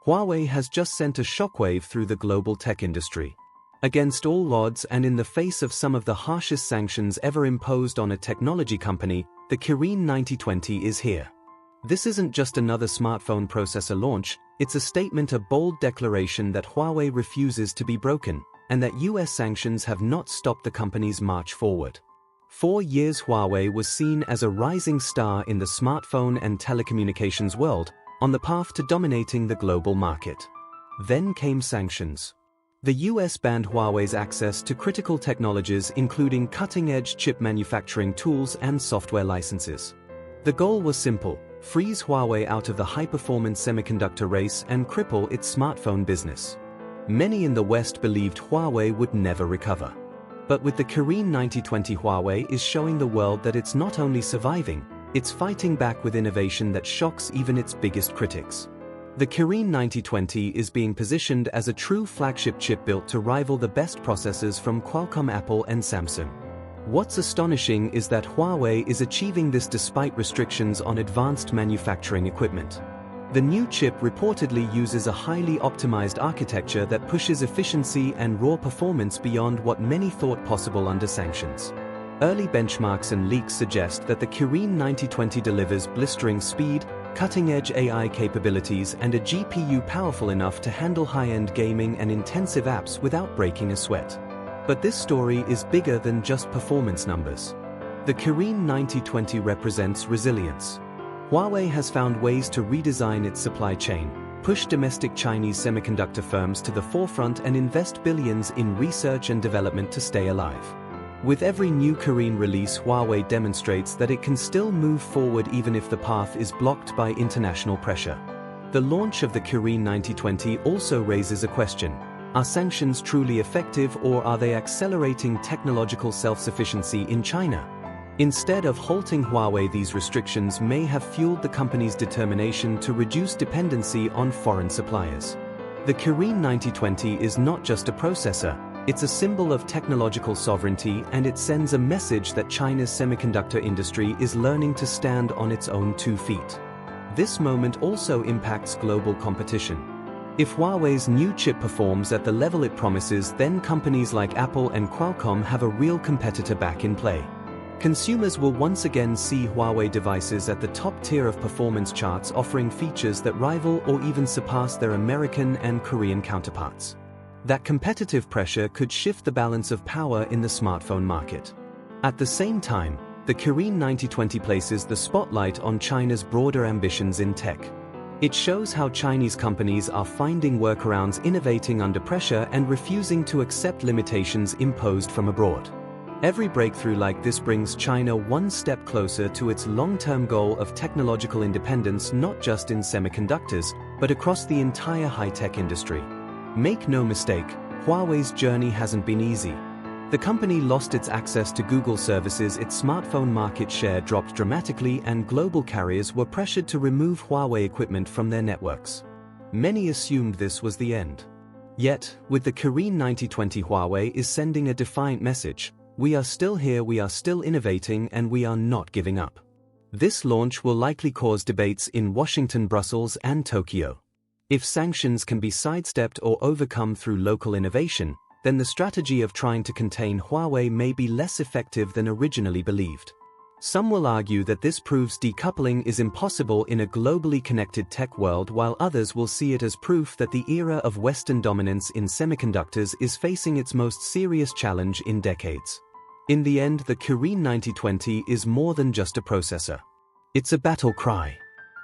Huawei has just sent a shockwave through the global tech industry. Against all odds and in the face of some of the harshest sanctions ever imposed on a technology company, the Kirin 9020 is here. This isn't just another smartphone processor launch, it's a statement, a bold declaration that Huawei refuses to be broken, and that US sanctions have not stopped the company's march forward. For years Huawei was seen as a rising star in the smartphone and telecommunications world, on the path to dominating the global market. Then came sanctions. The US banned Huawei's access to critical technologies including cutting-edge chip manufacturing tools and software licenses. The goal was simple: freeze Huawei out of the high-performance semiconductor race and cripple its smartphone business. Many in the West believed Huawei would never recover. But with the Kirin 9020, Huawei is showing the world that it's not only surviving, it's fighting back with innovation that shocks even its biggest critics. The Kirin 9020 is being positioned as a true flagship chip built to rival the best processors from Qualcomm, Apple and Samsung. What's astonishing is that Huawei is achieving this despite restrictions on advanced manufacturing equipment. The new chip reportedly uses a highly optimized architecture that pushes efficiency and raw performance beyond what many thought possible under sanctions. Early benchmarks and leaks suggest that the Kirin 9020 delivers blistering speed, cutting-edge AI capabilities and a GPU powerful enough to handle high-end gaming and intensive apps without breaking a sweat. But this story is bigger than just performance numbers. The Kirin 9020 represents resilience. Huawei has found ways to redesign its supply chain, push domestic Chinese semiconductor firms to the forefront and invest billions in research and development to stay alive. With every new Kirin release, Huawei demonstrates that it can still move forward even if the path is blocked by international pressure. The launch of the Kirin 9020 also raises a question: are sanctions truly effective, or are they accelerating technological self-sufficiency in China? Instead of halting Huawei, these restrictions may have fueled the company's determination to reduce dependency on foreign suppliers. The Kirin 9020 is not just a processor, it's a symbol of technological sovereignty, and it sends a message that China's semiconductor industry is learning to stand on its own 2 feet. This moment also impacts global competition. If Huawei's new chip performs at the level it promises, then companies like Apple and Qualcomm have a real competitor back in play. Consumers will once again see Huawei devices at the top tier of performance charts, offering features that rival or even surpass their American and Korean counterparts. That competitive pressure could shift the balance of power in the smartphone market. At the same time, the Kirin 9020 places the spotlight on China's broader ambitions in tech. It shows how Chinese companies are finding workarounds, innovating under pressure, and refusing to accept limitations imposed from abroad. Every breakthrough like this brings China one step closer to its long-term goal of technological independence, not just in semiconductors, but across the entire high-tech industry. Make no mistake, Huawei's journey hasn't been easy. The company lost its access to Google services, its smartphone market share dropped dramatically, and global carriers were pressured to remove Huawei equipment from their networks. Many assumed this was the end. Yet, with the Kirin 9020, Huawei is sending a defiant message: we are still here, we are still innovating, and we are not giving up. This launch will likely cause debates in Washington, Brussels, and Tokyo. If sanctions can be sidestepped or overcome through local innovation, then the strategy of trying to contain Huawei may be less effective than originally believed. Some will argue that this proves decoupling is impossible in a globally connected tech world, while others will see it as proof that the era of Western dominance in semiconductors is facing its most serious challenge in decades. In the end, the Kirin 9020 is more than just a processor. It's a battle cry.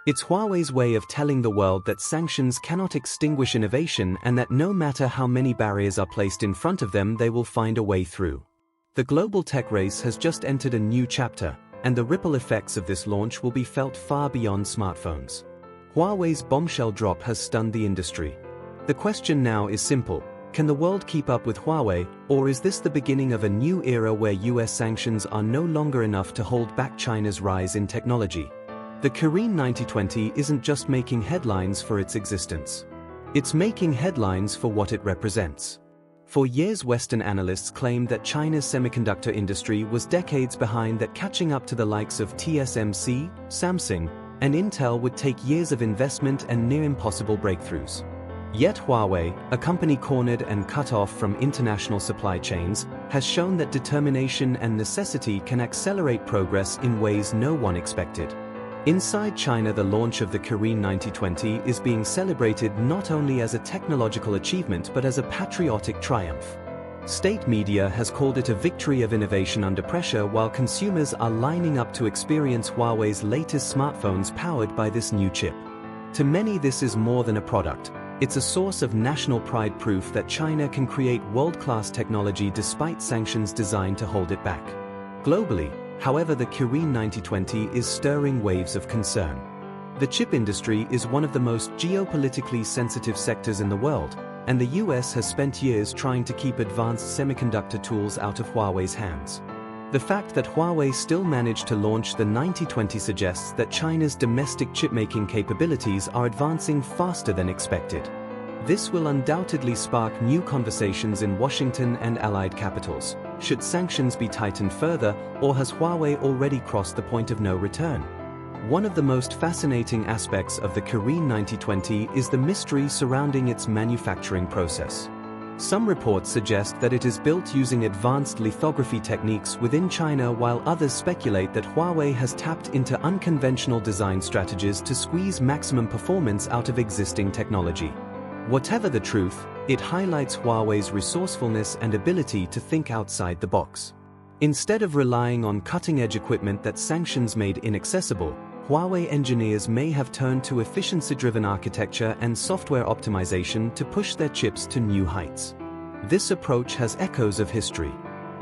It's Huawei's way of telling the world that sanctions cannot extinguish innovation, and that no matter how many barriers are placed in front of them, they will find a way through. The global tech race has just entered a new chapter, and the ripple effects of this launch will be felt far beyond smartphones. Huawei's bombshell drop has stunned the industry. The question now is simple: can the world keep up with Huawei, or is this the beginning of a new era where US sanctions are no longer enough to hold back China's rise in technology? The Kirin 9020 isn't just making headlines for its existence. It's making headlines for what it represents. For years, Western analysts claimed that China's semiconductor industry was decades behind, that catching up to the likes of TSMC, Samsung, and Intel would take years of investment and near impossible breakthroughs. Yet Huawei, a company cornered and cut off from international supply chains, has shown that determination and necessity can accelerate progress in ways no one expected. Inside China, the launch of the Kirin 9020 is being celebrated not only as a technological achievement but as a patriotic triumph. State media has called it a victory of innovation under pressure, while consumers are lining up to experience Huawei's latest smartphones powered by this new chip. To many, this is more than a product. It's a source of national pride, proof that China can create world-class technology despite sanctions designed to hold it back. Globally, however, the Kirin 9020 is stirring waves of concern. The chip industry is one of the most geopolitically sensitive sectors in the world, and the US has spent years trying to keep advanced semiconductor tools out of Huawei's hands. The fact that Huawei still managed to launch the 9020 suggests that China's domestic chipmaking capabilities are advancing faster than expected. This will undoubtedly spark new conversations in Washington and allied capitals. Should sanctions be tightened further, or has Huawei already crossed the point of no return? One of the most fascinating aspects of the Kirin 9020 is the mystery surrounding its manufacturing process. Some reports suggest that it is built using advanced lithography techniques within China, while others speculate that Huawei has tapped into unconventional design strategies to squeeze maximum performance out of existing technology. Whatever the truth, it highlights Huawei's resourcefulness and ability to think outside the box. Instead of relying on cutting-edge equipment that sanctions made inaccessible, Huawei engineers may have turned to efficiency-driven architecture and software optimization to push their chips to new heights. This approach has echoes of history.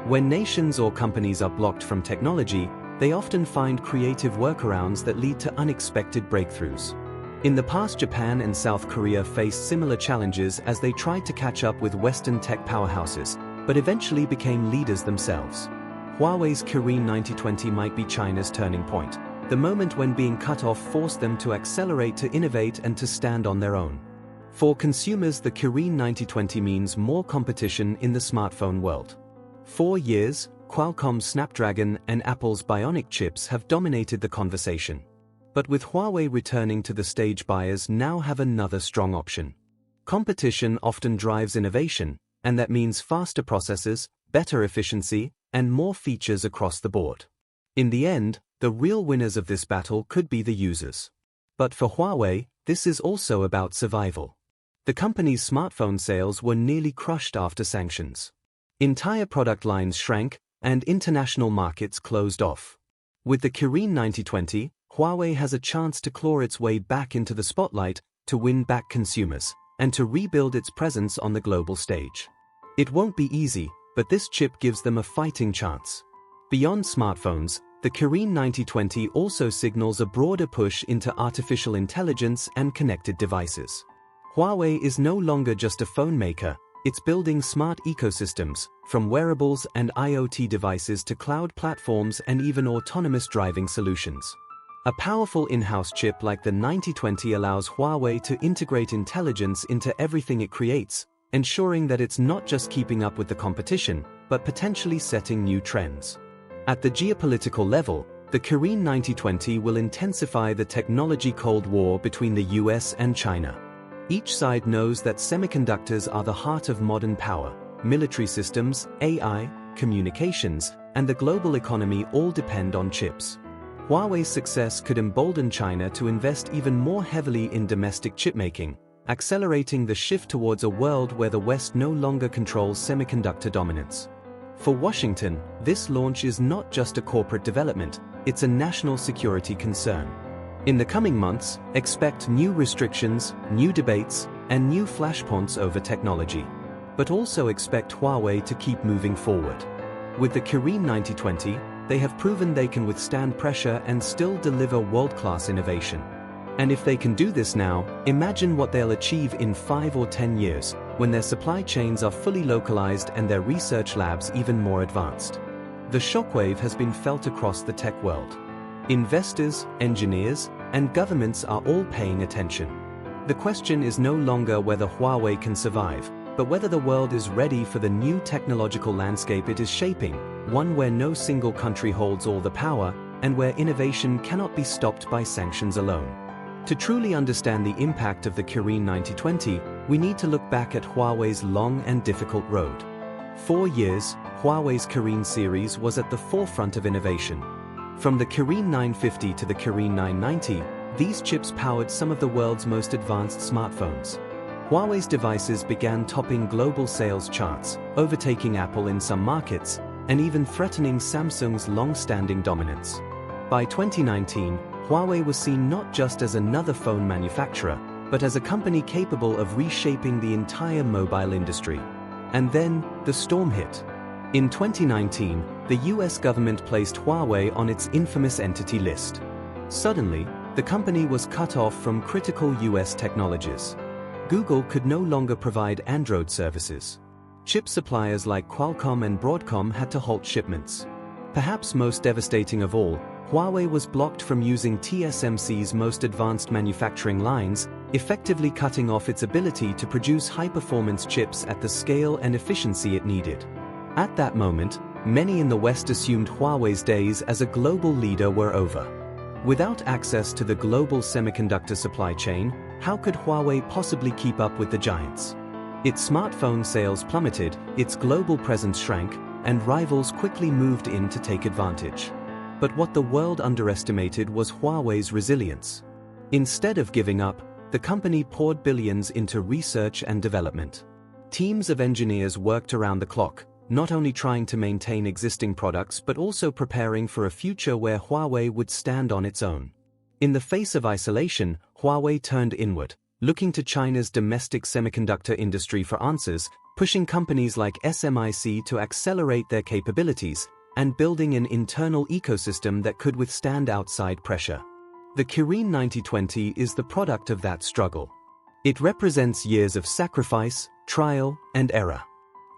When nations or companies are blocked from technology, they often find creative workarounds that lead to unexpected breakthroughs. In the past, Japan and South Korea faced similar challenges as they tried to catch up with Western tech powerhouses, but eventually became leaders themselves. Huawei's Kirin 9020 might be China's turning point. The moment when being cut off forced them to accelerate, to innovate, and to stand on their own. For consumers, the Kirin 9020 means more competition in the smartphone world. For years, Qualcomm's Snapdragon and Apple's Bionic chips have dominated the conversation. But with Huawei returning to the stage, buyers now have another strong option. Competition often drives innovation, and that means faster processors, better efficiency, and more features across the board. In the end, the real winners of this battle could be the users. But for Huawei, this is also about survival. The company's smartphone sales were nearly crushed after sanctions. Entire product lines shrank, and international markets closed off. With the Kirin 9020, Huawei has a chance to claw its way back into the spotlight, to win back consumers, and to rebuild its presence on the global stage. It won't be easy, but this chip gives them a fighting chance. Beyond smartphones, the Kirin 9020 also signals a broader push into artificial intelligence and connected devices. Huawei is no longer just a phone maker, it's building smart ecosystems, from wearables and IoT devices to cloud platforms and even autonomous driving solutions. A powerful in-house chip like the 9020 allows Huawei to integrate intelligence into everything it creates, ensuring that it's not just keeping up with the competition, but potentially setting new trends. At the geopolitical level, the Kirin 9020 will intensify the technology Cold War between the US and China. Each side knows that semiconductors are the heart of modern power. Military systems, AI, communications, and the global economy all depend on chips. Huawei's success could embolden China to invest even more heavily in domestic chipmaking, accelerating the shift towards a world where the West no longer controls semiconductor dominance. For Washington, this launch is not just a corporate development, it's a national security concern. In the coming months, expect new restrictions, new debates, and new flashpoints over technology. But also expect Huawei to keep moving forward. With the Kirin 9020, they have proven they can withstand pressure and still deliver world-class innovation. And if they can do this now, imagine what they'll achieve in 5 or 10 years, when their supply chains are fully localized and their research labs even more advanced. The shockwave has been felt across the tech world. Investors, engineers, and governments are all paying attention. The question is no longer whether Huawei can survive, but whether the world is ready for the new technological landscape it is shaping, one where no single country holds all the power, and where innovation cannot be stopped by sanctions alone. To truly understand the impact of the Kirin 9020, we need to look back at Huawei's long and difficult road. 4 years, Huawei's Kirin series was at the forefront of innovation. From the Kirin 950 to the Kirin 990, these chips powered some of the world's most advanced smartphones. Huawei's devices began topping global sales charts, overtaking Apple in some markets, and even threatening Samsung's long-standing dominance. By 2019, Huawei was seen not just as another phone manufacturer, but as a company capable of reshaping the entire mobile industry. And then, the storm hit. In 2019, the US government placed Huawei on its infamous entity list. Suddenly, the company was cut off from critical US technologies. Google could no longer provide Android services. Chip suppliers like Qualcomm and Broadcom had to halt shipments. Perhaps most devastating of all, Huawei was blocked from using TSMC's most advanced manufacturing lines, effectively cutting off its ability to produce high-performance chips at the scale and efficiency it needed. At that moment, many in the West assumed Huawei's days as a global leader were over. Without access to the global semiconductor supply chain, how could Huawei possibly keep up with the giants? Its smartphone sales plummeted, its global presence shrank, and rivals quickly moved in to take advantage. But what the world underestimated was Huawei's resilience. Instead of giving up, the company poured billions into research and development. Teams of engineers worked around the clock, not only trying to maintain existing products but also preparing for a future where Huawei would stand on its own. In the face of isolation, Huawei turned inward, looking to China's domestic semiconductor industry for answers, pushing companies like SMIC to accelerate their capabilities, and building an internal ecosystem that could withstand outside pressure. The Kirin 9020 is the product of that struggle. It represents years of sacrifice, trial, and error.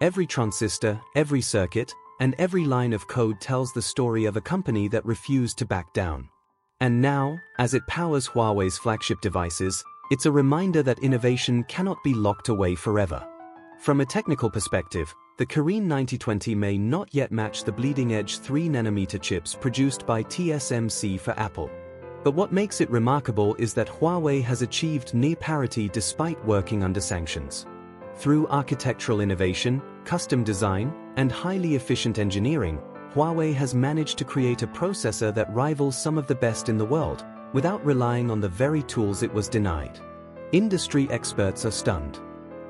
Every transistor, every circuit, and every line of code tells the story of a company that refused to back down. And now, as it powers Huawei's flagship devices, it's a reminder that innovation cannot be locked away forever. From a technical perspective, the Kirin 9020 may not yet match the bleeding-edge 3nm chips produced by TSMC for Apple. But what makes it remarkable is that Huawei has achieved near parity despite working under sanctions. Through architectural innovation, custom design, and highly efficient engineering, Huawei has managed to create a processor that rivals some of the best in the world, without relying on the very tools it was denied. Industry experts are stunned.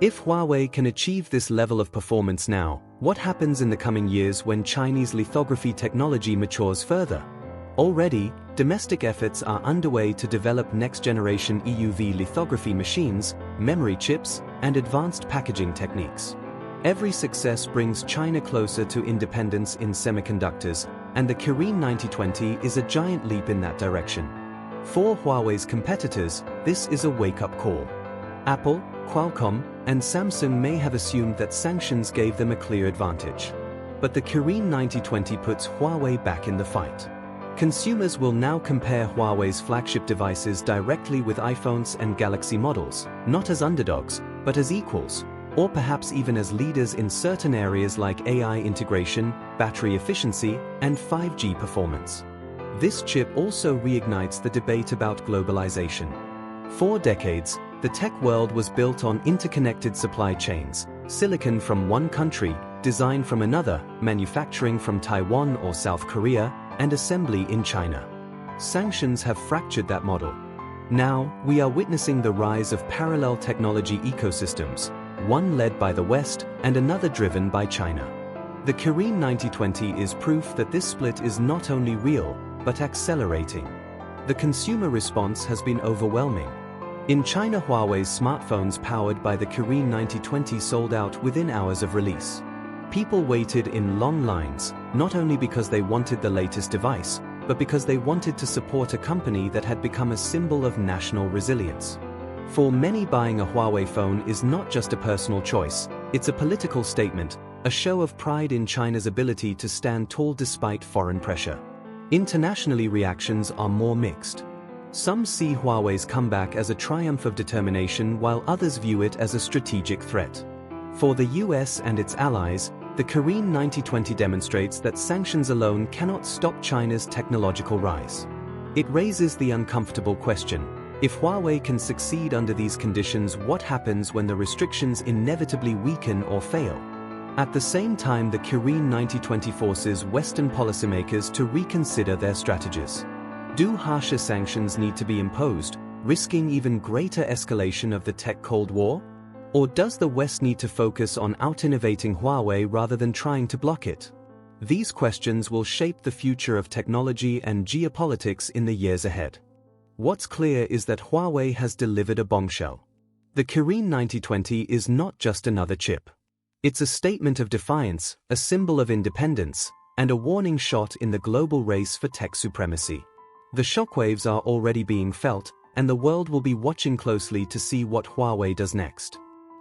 If Huawei can achieve this level of performance now, what happens in the coming years when Chinese lithography technology matures further? Already, domestic efforts are underway to develop next-generation EUV lithography machines, memory chips, and advanced packaging techniques. Every success brings China closer to independence in semiconductors, and the Kirin 9020 is a giant leap in that direction. For Huawei's competitors, this is a wake-up call. Apple, Qualcomm, and Samsung may have assumed that sanctions gave them a clear advantage. But the Kirin 9020 puts Huawei back in the fight. Consumers will now compare Huawei's flagship devices directly with iPhones and Galaxy models, not as underdogs, but as equals, or perhaps even as leaders in certain areas like AI integration, battery efficiency, and 5G performance. This chip also reignites the debate about globalization. For decades, the tech world was built on interconnected supply chains, silicon from one country, design from another, manufacturing from Taiwan or South Korea, and assembly in China. Sanctions have fractured that model. Now, we are witnessing the rise of parallel technology ecosystems, one led by the West and another driven by China. The Kirin 9020 is proof that this split is not only real, but accelerating. The consumer response has been overwhelming. In China, Huawei's smartphones powered by the Kirin 9020 sold out within hours of release. People waited in long lines, not only because they wanted the latest device, but because they wanted to support a company that had become a symbol of national resilience. For many, buying a Huawei phone is not just a personal choice, it's a political statement, a show of pride in China's ability to stand tall despite foreign pressure. Internationally, reactions are more mixed. Some see Huawei's comeback as a triumph of determination while others view it as a strategic threat. For the US and its allies, The Kirin 9020 demonstrates that sanctions alone cannot stop China's technological rise. It raises the uncomfortable question: if Huawei can succeed under these conditions, what happens when the restrictions inevitably weaken or fail? At the same time, the Kirin 9020 forces Western policymakers to reconsider their strategies. Do harsher sanctions need to be imposed, risking even greater escalation of the tech Cold War? Or does the West need to focus on out-innovating Huawei rather than trying to block it? These questions will shape the future of technology and geopolitics in the years ahead. What's clear is that Huawei has delivered a bombshell. The Kirin 9020 is not just another chip. It's a statement of defiance, a symbol of independence, and a warning shot in the global race for tech supremacy. The shockwaves are already being felt, and the world will be watching closely to see what Huawei does next.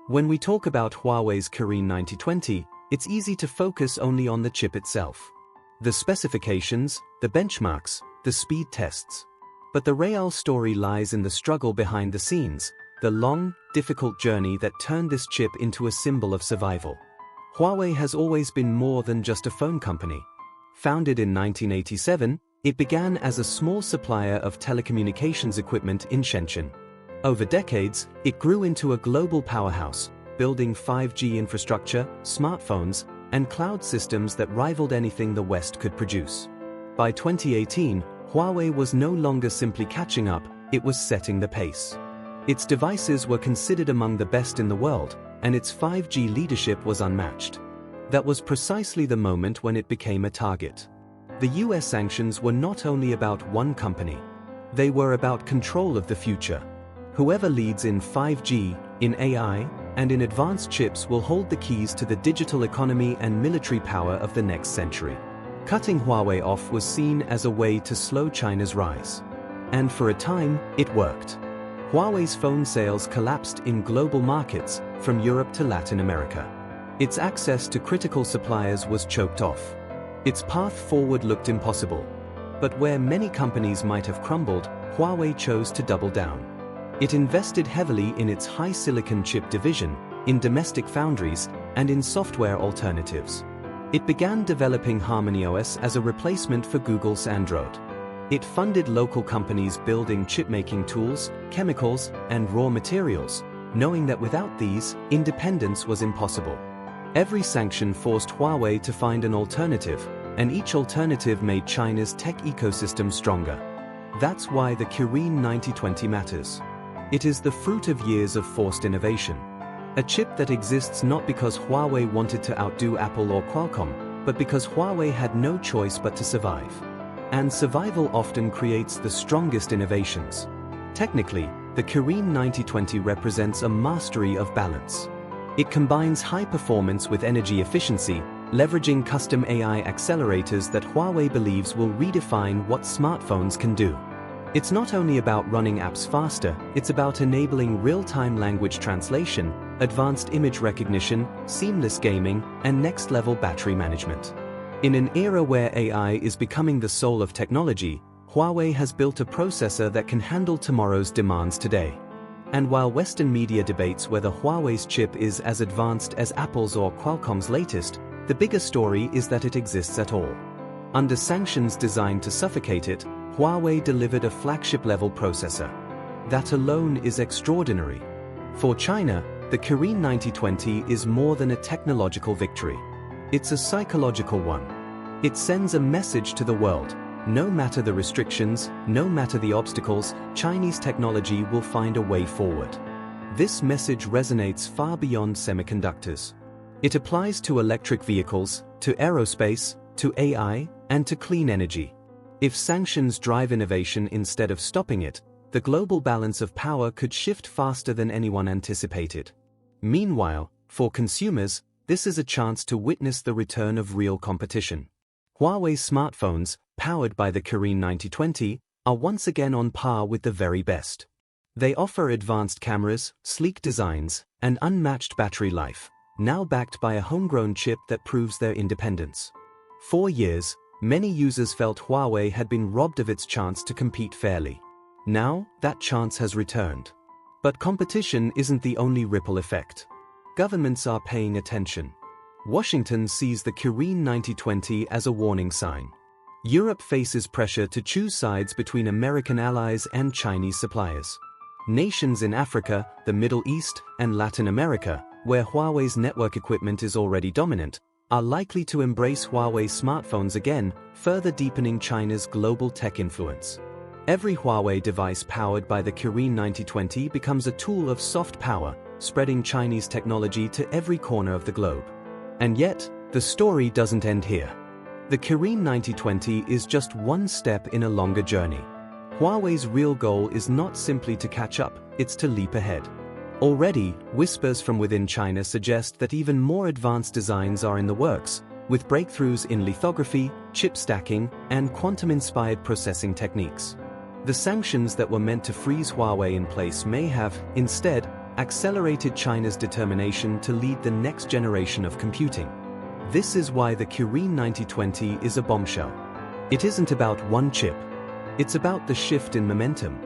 When we talk about Huawei's Kirin 9020, it's easy to focus only on the chip itself. The specifications, the benchmarks, the speed tests. But the real story lies in the struggle behind the scenes, the long, difficult journey that turned this chip into a symbol of survival. Huawei has always been more than just a phone company. Founded in 1987, it began as a small supplier of telecommunications equipment in Shenzhen. Over decades, it grew into a global powerhouse, building 5G infrastructure, smartphones, and cloud systems that rivaled anything the West could produce. By 2018, Huawei was no longer simply catching up, it was setting the pace. Its devices were considered among the best in the world, and its 5G leadership was unmatched. That was precisely the moment when it became a target. The US sanctions were not only about one company. They were about control of the future. Whoever leads in 5G, in AI, and in advanced chips will hold the keys to the digital economy and military power of the next century. Cutting Huawei off was seen as a way to slow China's rise. And for a time, it worked. Huawei's phone sales collapsed in global markets, from Europe to Latin America. Its access to critical suppliers was choked off. Its path forward looked impossible. But where many companies might have crumbled, Huawei chose to double down. It invested heavily in its high-silicon chip division, in domestic foundries, and in software alternatives. It began developing HarmonyOS as a replacement for Google's Android. It funded local companies building chip-making tools, chemicals, and raw materials, knowing that without these, independence was impossible. Every sanction forced Huawei to find an alternative, and each alternative made China's tech ecosystem stronger. That's why the Kirin 9020 matters. It is the fruit of years of forced innovation. A chip that exists not because Huawei wanted to outdo Apple or Qualcomm, but because Huawei had no choice but to survive. And survival often creates the strongest innovations. Technically, the Kirin 9020 represents a mastery of balance. It combines high performance with energy efficiency, leveraging custom AI accelerators that Huawei believes will redefine what smartphones can do. It's not only about running apps faster, it's about enabling real-time language translation, advanced image recognition, seamless gaming, and next-level battery management. In an era where AI is becoming the soul of technology, Huawei has built a processor that can handle tomorrow's demands today. And while Western media debates whether Huawei's chip is as advanced as Apple's or Qualcomm's latest, the bigger story is that it exists at all. Under sanctions designed to suffocate it, Huawei delivered a flagship-level processor. That alone is extraordinary. For China, the Kirin 9020 is more than a technological victory. It's a psychological one. It sends a message to the world. No matter the restrictions, no matter the obstacles, Chinese technology will find a way forward. This message resonates far beyond semiconductors. It applies to electric vehicles, to aerospace, to AI, and to clean energy. If sanctions drive innovation instead of stopping it, the global balance of power could shift faster than anyone anticipated. Meanwhile, for consumers, this is a chance to witness the return of real competition. Huawei smartphones, powered by the Kirin 9020, are once again on par with the very best. They offer advanced cameras, sleek designs, and unmatched battery life, now backed by a homegrown chip that proves their independence. For years, many users felt Huawei had been robbed of its chance to compete fairly. Now, that chance has returned. But competition isn't the only ripple effect. Governments are paying attention. Washington sees the Kirin 9020 as a warning sign. Europe faces pressure to choose sides between American allies and Chinese suppliers. Nations in Africa, the Middle East, and Latin America, where Huawei's network equipment is already dominant, are likely to embrace Huawei smartphones again, further deepening China's global tech influence. Every Huawei device powered by the Kirin 9020 becomes a tool of soft power, spreading Chinese technology to every corner of the globe. And yet, the story doesn't end here. The Kirin 9020 is just one step in a longer journey. Huawei's real goal is not simply to catch up, it's to leap ahead. Already, whispers from within China suggest that even more advanced designs are in the works, with breakthroughs in lithography, chip stacking, and quantum-inspired processing techniques. The sanctions that were meant to freeze Huawei in place may have, instead, accelerated China's determination to lead the next generation of computing. This is why the Kirin 9020 is a bombshell. It isn't about one chip. It's about the shift in momentum.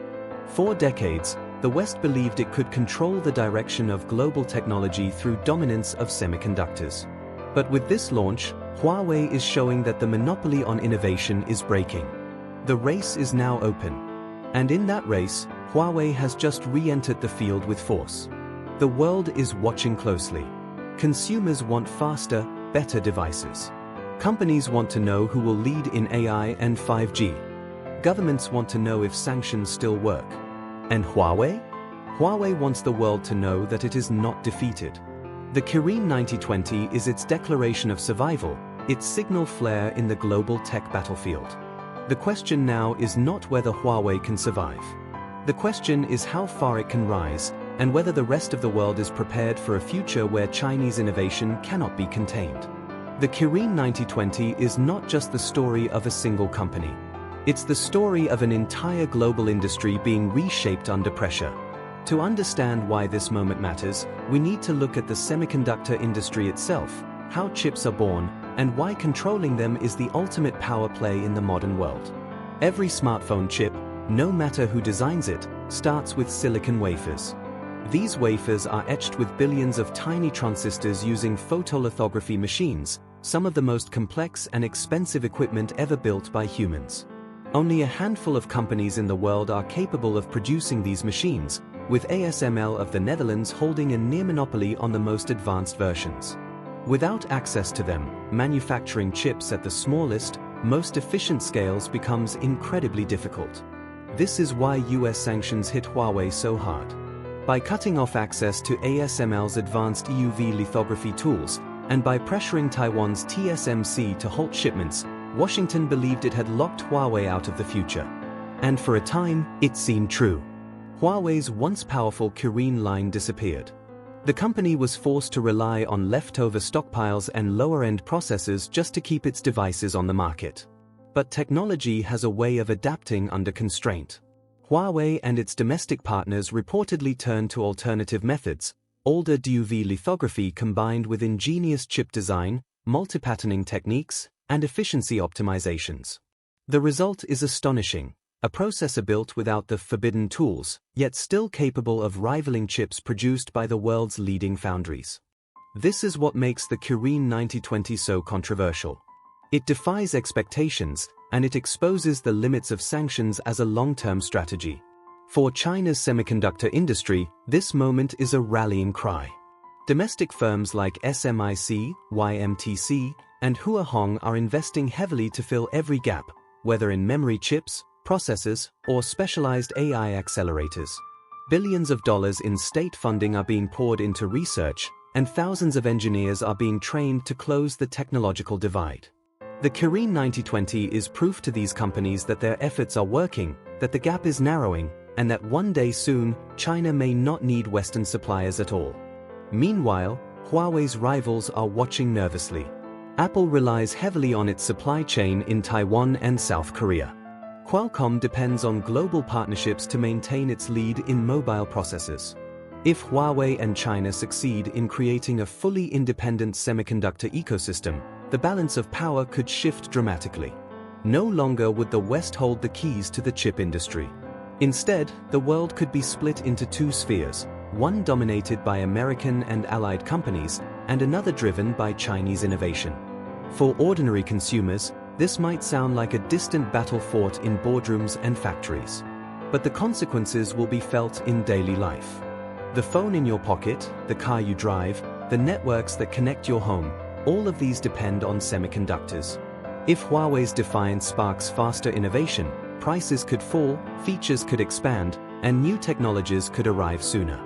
For decades, the West believed it could control the direction of global technology through dominance of semiconductors. But with this launch, Huawei is showing that the monopoly on innovation is breaking. The race is now open. And in that race, Huawei has just re-entered the field with force. The world is watching closely. Consumers want faster, better devices. Companies want to know who will lead in AI and 5G. Governments want to know if sanctions still work. And Huawei? Huawei wants the world to know that it is not defeated. The Kirin 9020 is its declaration of survival, its signal flare in the global tech battlefield. The question now is not whether Huawei can survive. The question is how far it can rise, and whether the rest of the world is prepared for a future where Chinese innovation cannot be contained. The Kirin 9020 is not just the story of a single company. It's the story of an entire global industry being reshaped under pressure. To understand why this moment matters, we need to look at the semiconductor industry itself, how chips are born, and why controlling them is the ultimate power play in the modern world. Every smartphone chip, no matter who designs it, starts with silicon wafers. These wafers are etched with billions of tiny transistors using photolithography machines, some of the most complex and expensive equipment ever built by humans. Only a handful of companies in the world are capable of producing these machines, with ASML of the Netherlands holding a near monopoly on the most advanced versions. Without access to them, manufacturing chips at the smallest, most efficient scales becomes incredibly difficult. This is why US sanctions hit Huawei so hard. By cutting off access to ASML's advanced EUV lithography tools, and by pressuring Taiwan's TSMC to halt shipments, Washington believed it had locked Huawei out of the future. And for a time, it seemed true. Huawei's once powerful Kirin line disappeared. The company was forced to rely on leftover stockpiles and lower-end processors just to keep its devices on the market. But technology has a way of adapting under constraint. Huawei and its domestic partners reportedly turned to alternative methods, older DUV lithography combined with ingenious chip design, multi-patterning techniques, and efficiency optimizations. The result is astonishing, a processor built without the forbidden tools, yet still capable of rivaling chips produced by the world's leading foundries. This is what makes the Kirin 9020 so controversial. It defies expectations, and it exposes the limits of sanctions as a long-term strategy. For China's semiconductor industry, this moment is a rallying cry. Domestic firms like SMIC, YMTC, and Huahong are investing heavily to fill every gap, whether in memory chips, processors, or specialized AI accelerators. Billions of dollars in state funding are being poured into research, and thousands of engineers are being trained to close the technological divide. The Kirin 9020 is proof to these companies that their efforts are working, that the gap is narrowing, and that one day soon, China may not need Western suppliers at all. Meanwhile, Huawei's rivals are watching nervously. Apple relies heavily on its supply chain in Taiwan and South Korea. Qualcomm depends on global partnerships to maintain its lead in mobile processors. If Huawei and China succeed in creating a fully independent semiconductor ecosystem, the balance of power could shift dramatically. No longer would the West hold the keys to the chip industry. Instead, the world could be split into two spheres, one dominated by American and allied companies, and another driven by Chinese innovation. For ordinary consumers, this might sound like a distant battle fought in boardrooms and factories. But the consequences will be felt in daily life. The phone in your pocket, the car you drive, the networks that connect your home, all of these depend on semiconductors. If Huawei's defiance sparks faster innovation, prices could fall, features could expand, and new technologies could arrive sooner.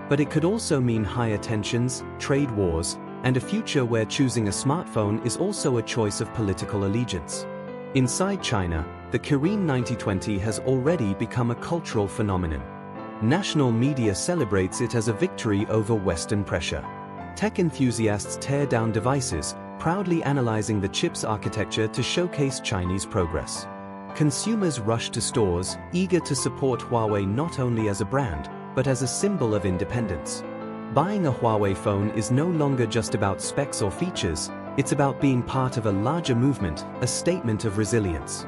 But it could also mean higher tensions, trade wars, and a future where choosing a smartphone is also a choice of political allegiance. Inside China, the Kirin 9020 has already become a cultural phenomenon. National media celebrates it as a victory over Western pressure. Tech enthusiasts tear down devices, proudly analyzing the chip's architecture to showcase Chinese progress. Consumers rush to stores, eager to support Huawei not only as a brand, but as a symbol of independence. Buying a Huawei phone is no longer just about specs or features, it's about being part of a larger movement, a statement of resilience.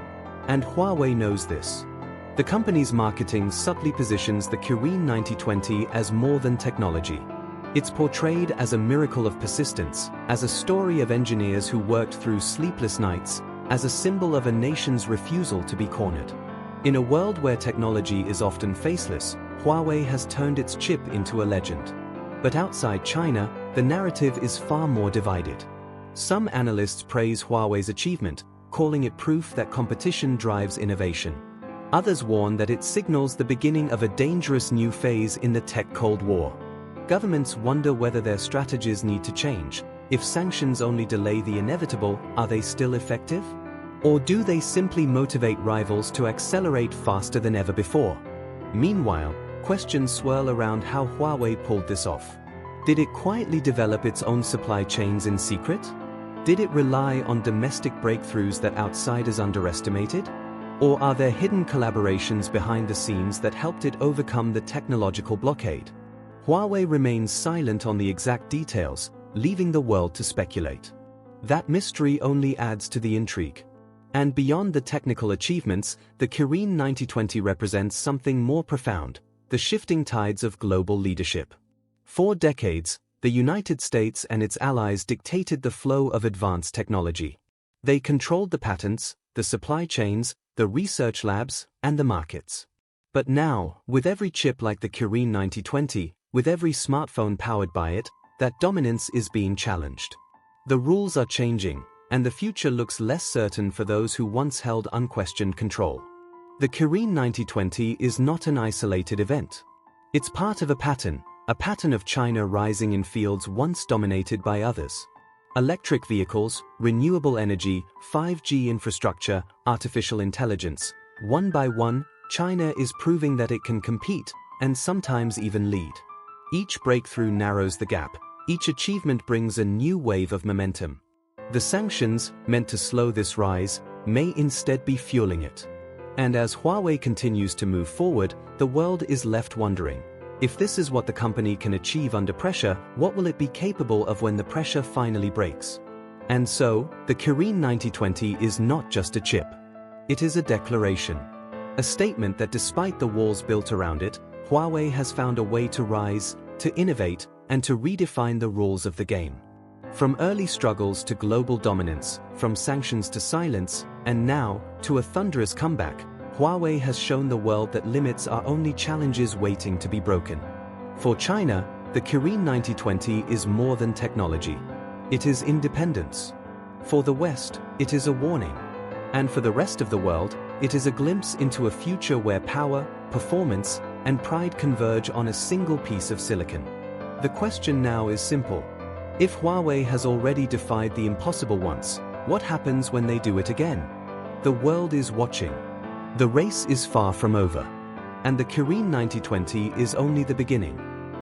And Huawei knows this. The company's marketing subtly positions the Kirin 9020 as more than technology. It's portrayed as a miracle of persistence, as a story of engineers who worked through sleepless nights, as a symbol of a nation's refusal to be cornered. In a world where technology is often faceless, Huawei has turned its chip into a legend. But outside China, the narrative is far more divided. Some analysts praise Huawei's achievement, calling it proof that competition drives innovation. Others warn that it signals the beginning of a dangerous new phase in the tech Cold War. Governments wonder whether their strategies need to change. If sanctions only delay the inevitable, are they still effective? Or do they simply motivate rivals to accelerate faster than ever before? Meanwhile, questions swirl around how Huawei pulled this off. Did it quietly develop its own supply chains in secret? Did it rely on domestic breakthroughs that outsiders underestimated? Or are there hidden collaborations behind the scenes that helped it overcome the technological blockade? Huawei remains silent on the exact details, leaving the world to speculate. That mystery only adds to the intrigue. And beyond the technical achievements, the Kirin 9020 represents something more profound: the shifting tides of global leadership. For decades, the United States and its allies dictated the flow of advanced technology. They controlled the patents, the supply chains, the research labs, and the markets. But now, with every chip like the Kirin 9020, with every smartphone powered by it, that dominance is being challenged. The rules are changing, and the future looks less certain for those who once held unquestioned control. The Kirin 9020 is not an isolated event. It's part of a pattern of China rising in fields once dominated by others. Electric vehicles, renewable energy, 5G infrastructure, artificial intelligence. One by one, China is proving that it can compete, and sometimes even lead. Each breakthrough narrows the gap, each achievement brings a new wave of momentum. The sanctions, meant to slow this rise, may instead be fueling it. And as Huawei continues to move forward, the world is left wondering, if this is what the company can achieve under pressure, what will it be capable of when the pressure finally breaks? And so, the Kirin 9020 is not just a chip. It is a declaration. A statement that despite the walls built around it, Huawei has found a way to rise, to innovate, and to redefine the rules of the game. From early struggles to global dominance, from sanctions to silence, and now, to a thunderous comeback, Huawei has shown the world that limits are only challenges waiting to be broken. For China, the Kirin 9020 is more than technology. It is independence. For the West, it is a warning. And for the rest of the world, it is a glimpse into a future where power, performance, and pride converge on a single piece of silicon. The question now is simple. If Huawei has already defied the impossible once, what happens when they do it again? The world is watching. The race is far from over. And the Kirin 9020 is only the beginning.